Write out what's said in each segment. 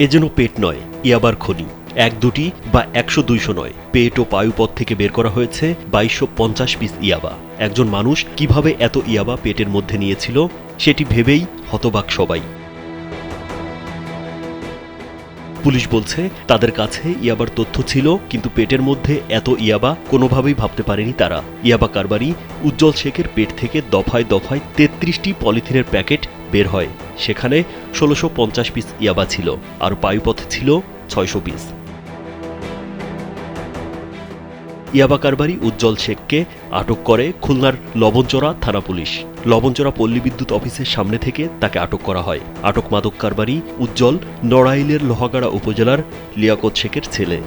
এ যেন পেট নয়, ইয়াবার খনি। এক দুটি বা ১০০-২০০ নয়, পেট ও পায়ুপথ থেকে বের করা হয়েছে ২২৫০ পিস ইয়াবা। একজন মানুষ কিভাবে এত ইয়াবা পেটের মধ্যে নিয়েছিল সেটি ভেবেই হতবাক সবাই। পুলিশ বলছে তাদের কাছে ইয়াবার তথ্য ছিল, কিন্তু পেটের মধ্যে এত ইয়াবা কোনোভাবেই ভাবতে পারেনি তারা। ইয়াবা কারবারি উজ্জ্বল শেখের পেট থেকে দফায় দফায় ৩৩টি পলিথিনের প্যাকেট বের হয়। সেখানে ১৬৫০ পিস ইয়াবা ছিল, আর পায়ুপথে ছিল ৬০০ পিস। ইয়াবা কারবারি উজ্জ্বল শেখকে আটক করে খুলনার লবণচড়া থানা পুলিশ। লবণচড়া পল্লী বিদ্যুৎ অফিসের সামনে থেকে তাকে আটক করা হয়। আটক মাদক কারবারি উজ্জ্বল নড়াইলের লোহাগাড়া উপজেলার লিয়াকত শেখের ছেলে।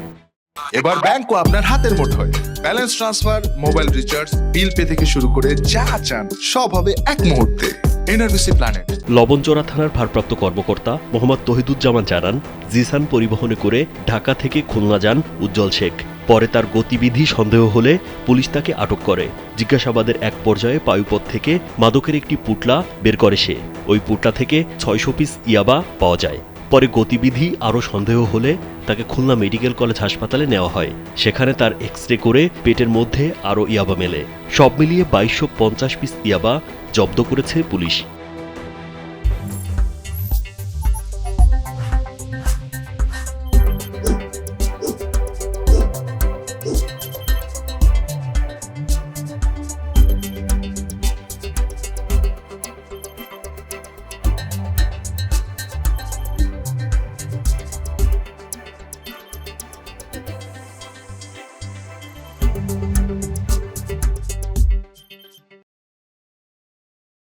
এবার ব্যাংকও আপনার হাতের মুঠোয়। Balance transfer, mobile recharge, bill pay থেকে শুরু করে যা চান সব হবে এক মুহূর্তে। NRBC planet. লবণচড়া থানার ভারপ্রাপ্ত কর্মকর্তা মোহাম্মদ তহিদুজ্জামান জানান, জিসান পরিবহনে করে ঢাকা থেকে খুলনা যান উজ্জ্বল শেখ। পরে তার গতিবিধি সন্দেহ হলে পুলিশ তাকে আটক করে। জিজ্ঞাসাবাদের এক পর্যায়ে পায়ুপথ থেকে মাদকের একটি পুটলা বের করে সে। ওই পুটলা থেকে ৬০০ পিস ইয়াবা পাওয়া যায়। পরে গতিবিধি আরও সন্দেহ হলে তাকে খুলনা মেডিকেল কলেজ হাসপাতালে নেওয়া হয়। সেখানে তার এক্স-রে করে পেটের মধ্যে আরও ইয়াবা মেলে। সব মিলিয়ে ২২৫০ পিস ইয়াবা জব্দ করেছে পুলিশ।